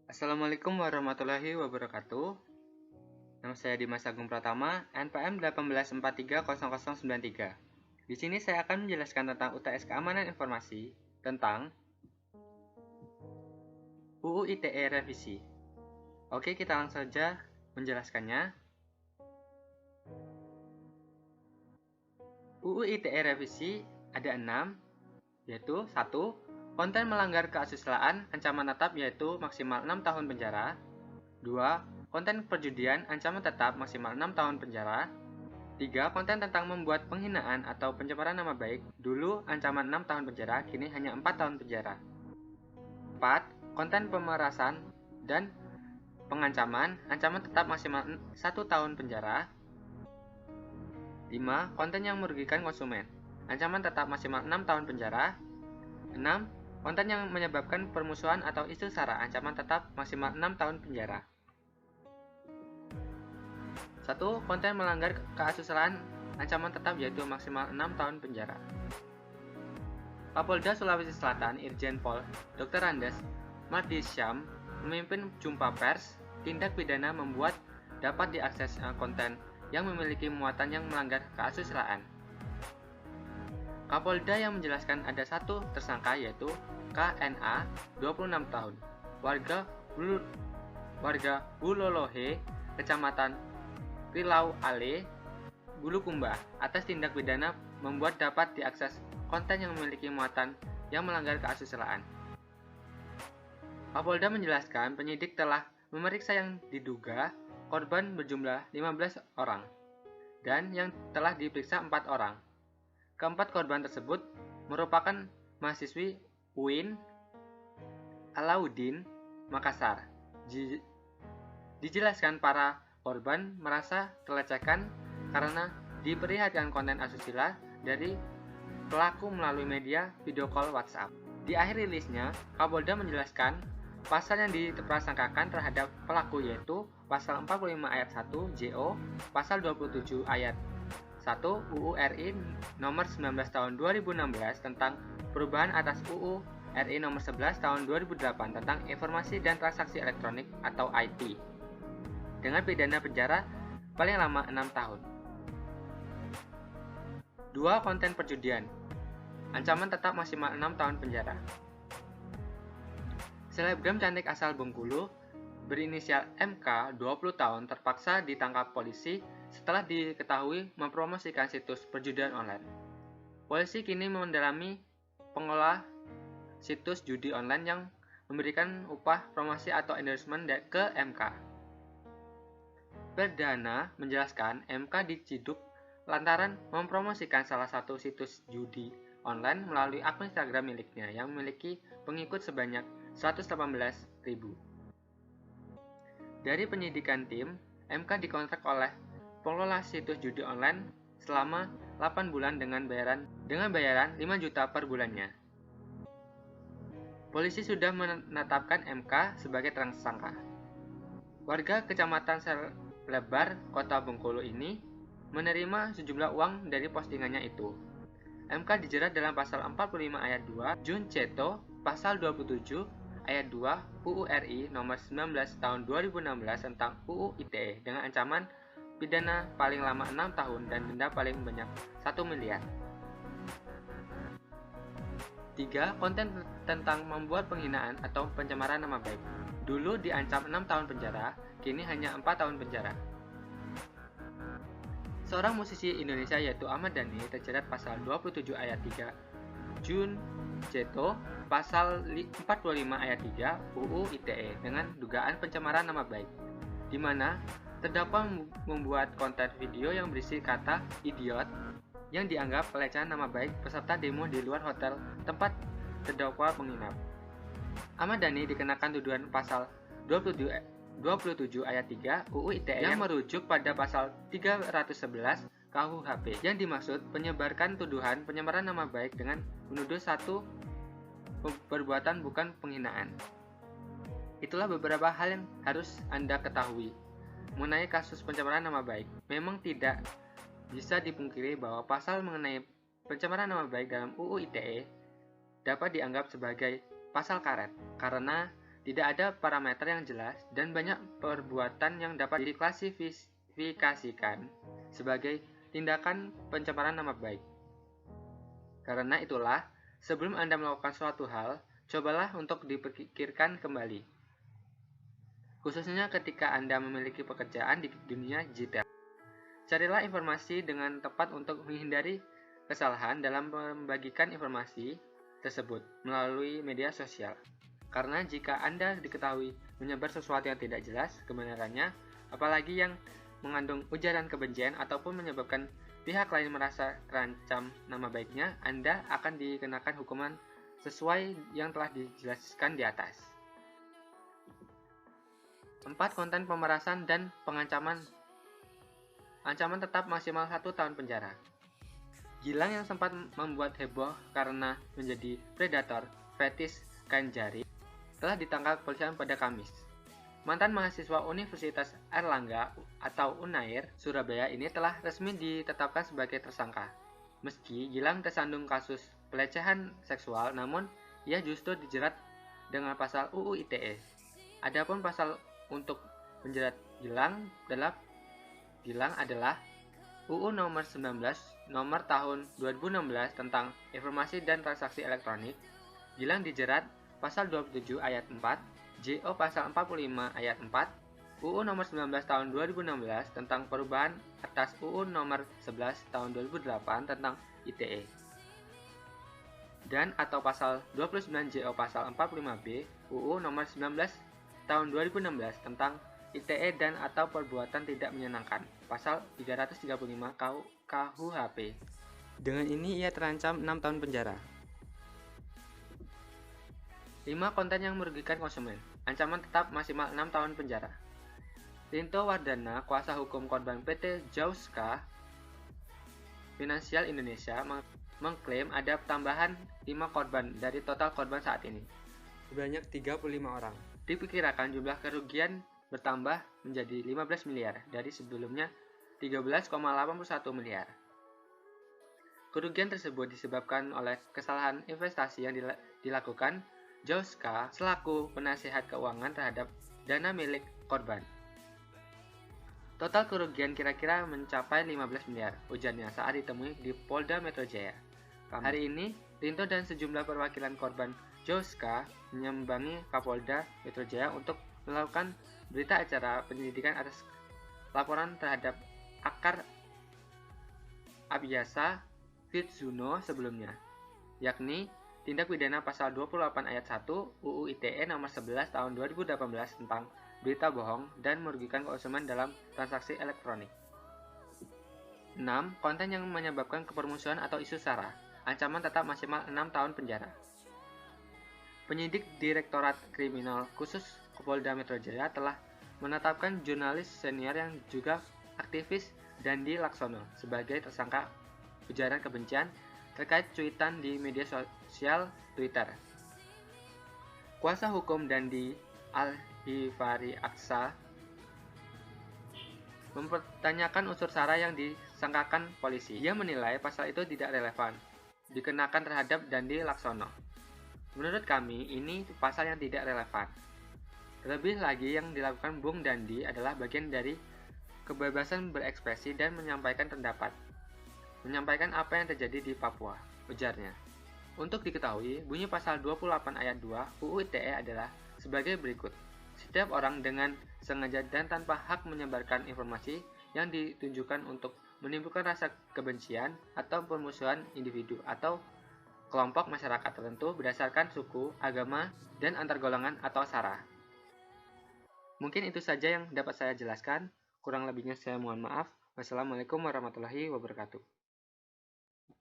Assalamualaikum warahmatullahi wabarakatuh. Nama saya Dimas Agung Pratama, NPM 18430093. Di sini saya akan menjelaskan tentang UTS Keamanan Informasi tentang UU ITE revisi. Oke, kita langsung saja menjelaskannya. UU ITE revisi ada 6, yaitu 1. Konten melanggar keasusilaan, ancaman tetap yaitu maksimal 6 tahun penjara. 2. Konten perjudian, ancaman tetap maksimal 6 tahun penjara. 3. Konten tentang membuat penghinaan atau pencemaran nama baik, dulu ancaman 6 tahun penjara, kini hanya 4 tahun penjara. 4. Konten pemerasan dan pengancaman, ancaman tetap maksimal 1 tahun penjara. 5. Konten yang merugikan konsumen, ancaman tetap maksimal 6 tahun penjara. 6. Konten yang menyebabkan permusuhan atau isu sara, ancaman tetap maksimal 6 tahun penjara. 1. Konten melanggar keasusilaan, ancaman tetap yaitu maksimal 6 tahun penjara. Kapolda Sulawesi Selatan Irjen Pol Dr. Andes Mardisyam memimpin jumpa pers. Tindak pidana membuat dapat diakses konten yang memiliki muatan yang melanggar keasusilaan. Kapolda yang menjelaskan ada satu tersangka yaitu KNA 26 tahun, warga Bulolohe, Kecamatan Rilau Ale, Bulukumba, atas tindak pidana membuat dapat diakses konten yang memiliki muatan yang melanggar keasusilaan. Kapolda menjelaskan penyidik telah memeriksa yang diduga korban berjumlah 15 orang dan yang telah diperiksa 4 orang. Keempat korban tersebut merupakan mahasiswi UIN Alauddin Makassar. Dijelaskan para korban merasa terlecehkan karena diperlihatkan konten asusila dari pelaku melalui media video call WhatsApp. Di akhir rilisnya, Kapolda menjelaskan pasal yang diprasangkakan terhadap pelaku yaitu pasal 45 ayat 1 JO, pasal 27 ayat 1 UU RI nomor 19 tahun 2016 tentang perubahan atas UU RI nomor 11 tahun 2008 tentang informasi dan transaksi elektronik atau IT dengan pidana penjara paling lama 6 tahun. 2. Konten perjudian, ancaman tetap maksimal 6 tahun penjara. Selebgram cantik asal Bengkulu berinisial MK 20 tahun terpaksa ditangkap polisi setelah diketahui mempromosikan situs perjudian online. Polisi kini mendalami pengelola situs judi online yang memberikan upah promosi atau endorsement ke MK. Perdana menjelaskan MK diciduk lantaran mempromosikan salah satu situs judi online melalui akun Instagram miliknya yang memiliki pengikut sebanyak 118.000. Dari penyidikan tim, MK dikontrak oleh pengelola situs judi online selama 8 bulan dengan bayaran 5 juta per bulannya. Polisi sudah menetapkan MK sebagai tersangka. Warga Kecamatan Selebar, Kota Bengkulu ini menerima sejumlah uang dari postingannya itu. MK dijerat dalam pasal 45 ayat 2 Junceto, pasal 27 ayat 2 UU RI nomor 19 tahun 2016 tentang UU ITE dengan ancaman pidana paling lama 6 tahun dan denda paling banyak 1 miliar. 3. Konten tentang membuat penghinaan atau pencemaran nama baik. Dulu diancam 6 tahun penjara, kini hanya 4 tahun penjara. Seorang musisi Indonesia yaitu Ahmad Dhani terjerat pasal 27 ayat 3 Junceto, pasal 45 ayat 3 UU ITE dengan dugaan pencemaran nama baik, di mana terdakwa membuat konten video yang berisi kata idiot yang dianggap pelecehan nama baik peserta demo di luar hotel tempat terdakwa menginap. Ahmad Dhani dikenakan tuduhan pasal 27 ayat 3 UU ITE yang merujuk pada pasal 311 KUHP yang dimaksud penyebarkan tuduhan pencemaran nama baik dengan menuduh satu perbuatan bukan penghinaan. Itulah beberapa hal yang harus Anda ketahui mengenai kasus pencemaran nama baik. Memang tidak bisa dipungkiri bahwa pasal mengenai pencemaran nama baik dalam UU ITE dapat dianggap sebagai pasal karet karena Tidak ada parameter yang jelas dan banyak perbuatan yang dapat diklasifikasikan sebagai tindakan pencemaran nama baik. Karena itulah, sebelum Anda melakukan suatu hal, cobalah untuk dipikirkan kembali. Khususnya ketika Anda memiliki pekerjaan di dunia digital. Carilah informasi dengan tepat untuk menghindari kesalahan dalam membagikan informasi tersebut melalui media sosial. Karena jika Anda diketahui menyebar sesuatu yang tidak jelas kebenarannya, apalagi yang mengandung ujaran kebencian ataupun menyebabkan pihak lain merasa terancam nama baiknya, Anda akan dikenakan hukuman sesuai yang telah dijelaskan di atas. 4. Konten pemerasan dan pengancaman. Ancaman tetap maksimal 1 tahun penjara. Gilang yang sempat membuat heboh karena menjadi predator fetis kain jari telah ditangkap kepolisian pada Kamis. Mantan mahasiswa Universitas Airlangga atau Unair, Surabaya ini telah resmi ditetapkan sebagai tersangka. Meski Gilang tersandung kasus pelecehan seksual, namun ia justru dijerat dengan pasal UU ITE. Adapun pasal untuk menjerat Gilang adalah UU nomor 19 nomor tahun 2016 tentang informasi dan transaksi elektronik. Gilang dijerat pasal 27 ayat 4, JO pasal 45 ayat 4, UU nomor 19 tahun 2016 tentang perubahan atas UU nomor 11 tahun 2008 tentang ITE. Dan atau pasal 29 JO pasal 45B UU nomor 19 tahun 2016 tentang ITE dan atau perbuatan tidak menyenangkan, pasal 335 KUHP. Dengan ini ia terancam 6 tahun penjara. 5. Konten yang merugikan konsumen. Ancaman tetap maksimal 6 tahun penjara. Rinto Wardana, kuasa hukum korban PT Jauska Finansial Indonesia, mengklaim ada tambahan 5 korban dari total korban saat ini. Sebanyak 35 orang. Diperkirakan jumlah kerugian bertambah menjadi 15 miliar dari sebelumnya 13,81 miliar. Kerugian tersebut disebabkan oleh kesalahan investasi yang dilakukan Jauska selaku penasihat keuangan terhadap dana milik korban. Total kerugian kira-kira mencapai 15 miliar, ujarnya saat ditemui di Polda Metro Jaya. Hari ini, Rinto dan sejumlah perwakilan korban Jauska menyambangi Kapolda Metro Jaya untuk melakukan berita acara penyelidikan atas laporan terhadap Akar Abiasa Fitzuno sebelumnya, yakni tindak pidana pasal 28 ayat 1 UU ITE nomor 11 tahun 2018 tentang berita bohong dan merugikan konsumen dalam transaksi elektronik. 6. Konten yang menyebabkan kepermusuhan atau isu sara. Ancaman tetap maksimal 6 tahun penjara. Penyidik Direktorat Kriminal Khusus Polda Metro Jaya telah menetapkan jurnalis senior yang juga aktivis Dandi Laksono sebagai tersangka ujaran kebencian terkait cuitan di media sosial Twitter. Kuasa hukum Dandi Al-Hifari Aksa mempertanyakan unsur sara yang disangkakan polisi. Ia menilai pasal itu tidak relevan dikenakan terhadap Dandi Laksono. Menurut kami, ini pasal yang tidak relevan. Terlebih lagi yang dilakukan Bung Dandi adalah bagian dari kebebasan berekspresi dan menyampaikan pendapat. Menyampaikan apa yang terjadi di Papua, ujarnya. Untuk diketahui, bunyi pasal 28 ayat 2 UU ITE adalah sebagai berikut. Setiap orang dengan sengaja dan tanpa hak menyebarkan informasi yang ditunjukkan untuk menimbulkan rasa kebencian atau permusuhan individu atau kelompok masyarakat tertentu berdasarkan suku, agama, dan antar golongan atau sara. Mungkin itu saja yang dapat saya jelaskan. Kurang lebihnya saya mohon maaf. Wassalamualaikum warahmatullahi wabarakatuh.